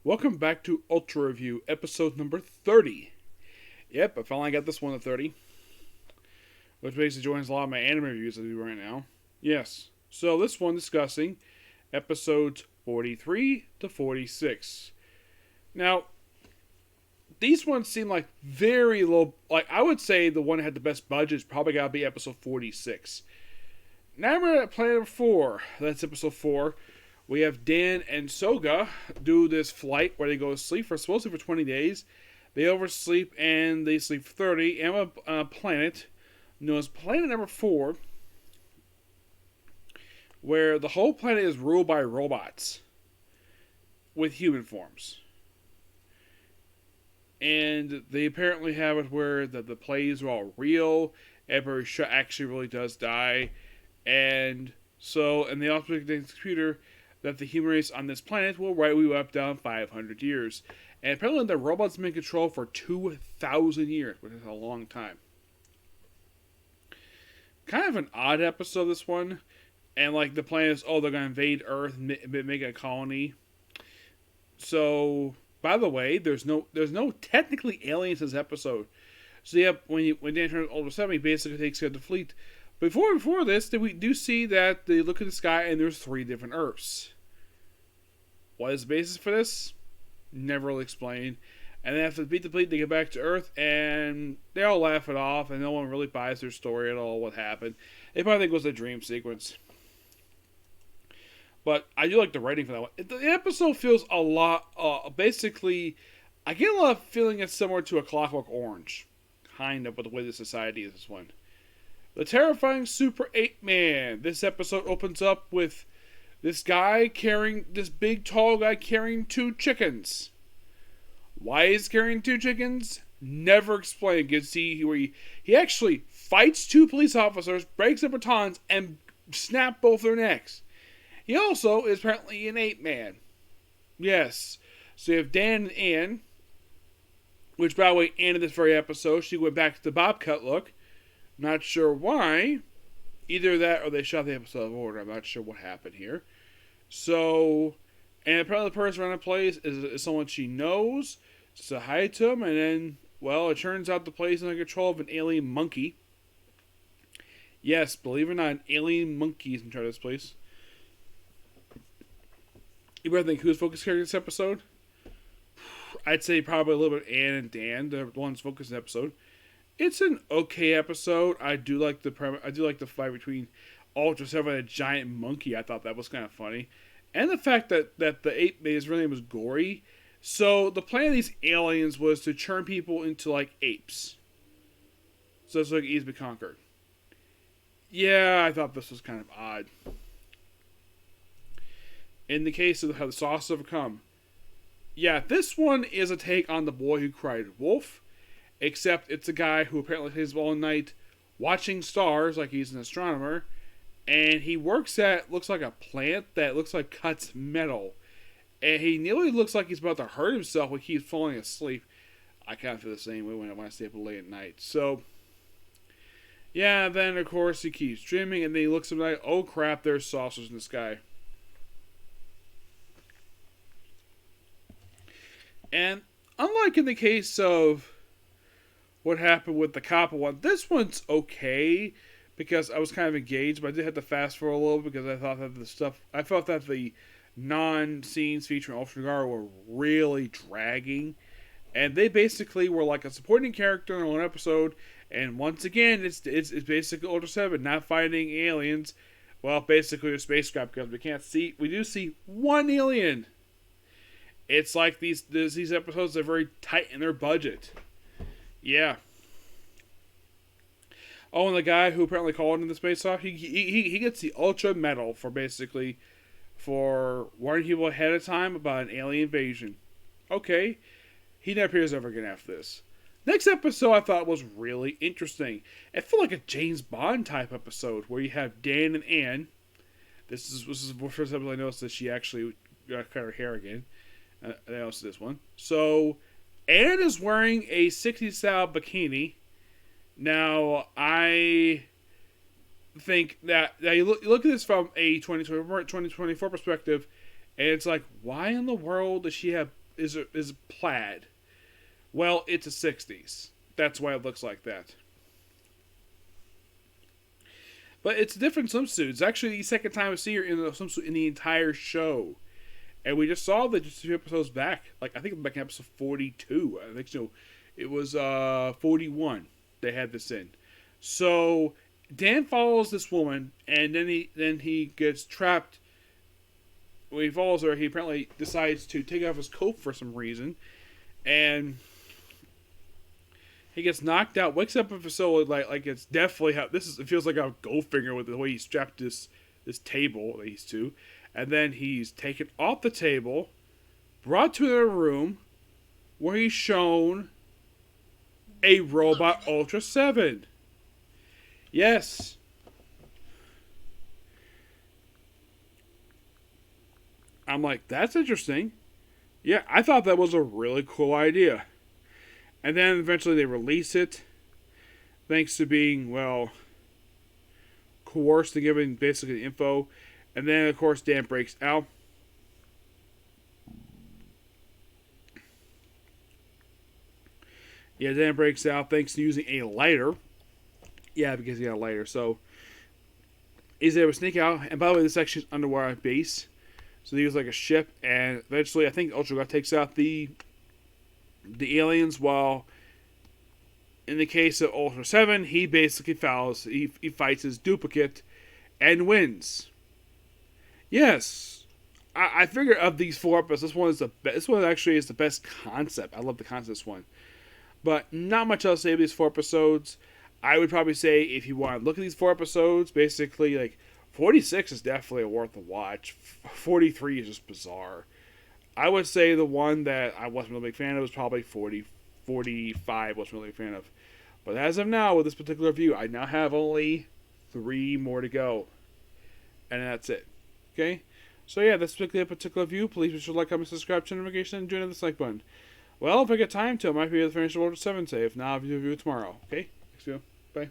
Welcome back to Ultra Review, episode number 30. Yep, I finally got this one at 30, which basically joins a lot of my anime reviews I do right now. Yes, so this one discussing episodes 43 to 46. Now, these ones seem like very low. Like, I would say the one that had the best budget is probably got to be episode 46. Now we're at Planet 4. That's episode 4. We have Dan and Soga do this flight where they go to sleep for supposedly for 20 days. They oversleep and they sleep 30. And on a planet known as Planet number 4, where the whole planet is ruled by robots with human forms. And they apparently have it where the plays are all real. Everybody actually really does die. And they also predict the computer that the human race on this planet will wipe down 500 years. And apparently the robots have been in control for 2,000 years, which is a long time. Kind of an odd episode, this one. And like the plan is, they're going to invade Earth and make a colony. So, by the way, there's no technically aliens in this episode. So yeah, when Dan turns Ultraseven, he basically takes care of the fleet. Before this, we do see that they look at the sky and there's 3 different Earths. What is the basis for this? Never really explained. And then after they beat the fleet, they get back to Earth and they all laugh it off and no one really buys their story at all, what happened. They probably think it was a dream sequence. But I do like the writing for that one. The episode feels a lot, basically, I get a lot of feeling it's similar to A Clockwork Orange. Kind of, with the way the society is this one. The terrifying Super 8-Man. This episode opens up with this big tall guy carrying 2 chickens. Why is he carrying 2 chickens? Never explained. You can see where he actually fights 2 police officers, breaks their batons, and snaps both their necks. He also is apparently an 8-Man. Yes. So you have Dan and Ann, which by the way, Ann in this very episode, she went back to the bob cut look. Not sure why. Either that or they shot the episode out of order. I'm not sure what happened here. So, and apparently the person around the place is someone she knows. So hi to him, and then, it turns out the place is under control of an alien monkey. Yes, believe it or not, an alien monkey is in charge of this place. You better think who's focus character this episode? I'd say probably a little bit Ann and Dan, the ones focused in the episode. It's an okay episode. I do like the fight between Ultraseven and a giant monkey. I thought that was kind of funny. And the fact that the ape-man, his real name was Gory. So the plan of these aliens was to turn people into like apes. So it's like easy to be conquered. Yeah, I thought this was kind of odd. In the case of how the sauce overcome. Yeah, this one is a take on The Boy Who Cried Wolf. Except it's a guy who apparently stays all night watching stars like he's an astronomer. And he works at, looks like a plant that looks like cuts metal. And he nearly looks like he's about to hurt himself when he keeps falling asleep. I kind of feel the same way when I stay up late at night. So, yeah, then of course he keeps dreaming and then he looks at the night, oh crap, there's saucers in the sky. And unlike in the case of what happened with the copper one, this one's okay because I was kind of engaged, but I did have to fast forward a little because I felt that the non-scenes featuring Ultra Guard were really dragging, and they basically were like a supporting character in one episode. And once again, it's basically Ultraseven not fighting aliens. Well, basically a spacecraft because we do see one alien. It's like these episodes are very tight in their budget. Yeah. Oh, and the guy who apparently called in the space off, he gets the Ultra Medal for warning people ahead of time about an alien invasion. Okay. He never appears ever again after this. Next episode I thought was really interesting. It felt like a James Bond type episode where you have Dan and Ann. This is the first episode I noticed that she actually cut her hair again. I noticed this one. So, Ann is wearing a 60s style bikini. Now, I think that you look at this from a 2024 perspective, and it's like, why in the world does she have is plaid. Well, it's the 60s. That's why it looks like that. But it's a different swimsuit. It's actually the second time I see her in a swimsuit in the entire show. And we just saw that just a few episodes back. Like, I think back in episode 42. I think so. It was 41 they had this in. So Dan follows this woman, and then he gets trapped. When he follows her, he apparently decides to take off his coat for some reason. And he gets knocked out, wakes up in a facility like it's definitely how this is. It feels like a Goldfinger with the way he's strapped this table that he's to, and then he's taken off the table, brought to a room, where he's shown a robot Ultraseven. Yes. I'm like, that's interesting. Yeah, I thought that was a really cool idea. And then eventually they release it, thanks to being, well, coerced to giving basically the info. And then, of course, Dan breaks out. Yeah, Dan breaks out thanks to using a lighter. Yeah, because he had a lighter. So, he's able to sneak out. And by the way, this actually is underwater base. So he was like a ship. And eventually, I think Ultra God takes out the aliens, while in the case of Ultraseven, he basically he fights his duplicate and wins. Yes, I figure of these 4 episodes, this one actually is the best concept. I love the concept of this one, but not much else to say of these 4 episodes. I would probably say if you want to look at these 4 episodes, basically like 46 is definitely worth a watch. 43 is just bizarre. I would say the one that I wasn't really a big fan of was probably 45 wasn't really a fan of. But as of now, with this particular review, I now have only 3 more to go. And that's it. Okay? So yeah, that's a particular review. Please be sure to like, comment, subscribe, turn notification, and join the dislike button. Well, if I get time to, I might be able to finish the Ultraseven today. If not, I'll review it tomorrow. Okay? Next video. Bye.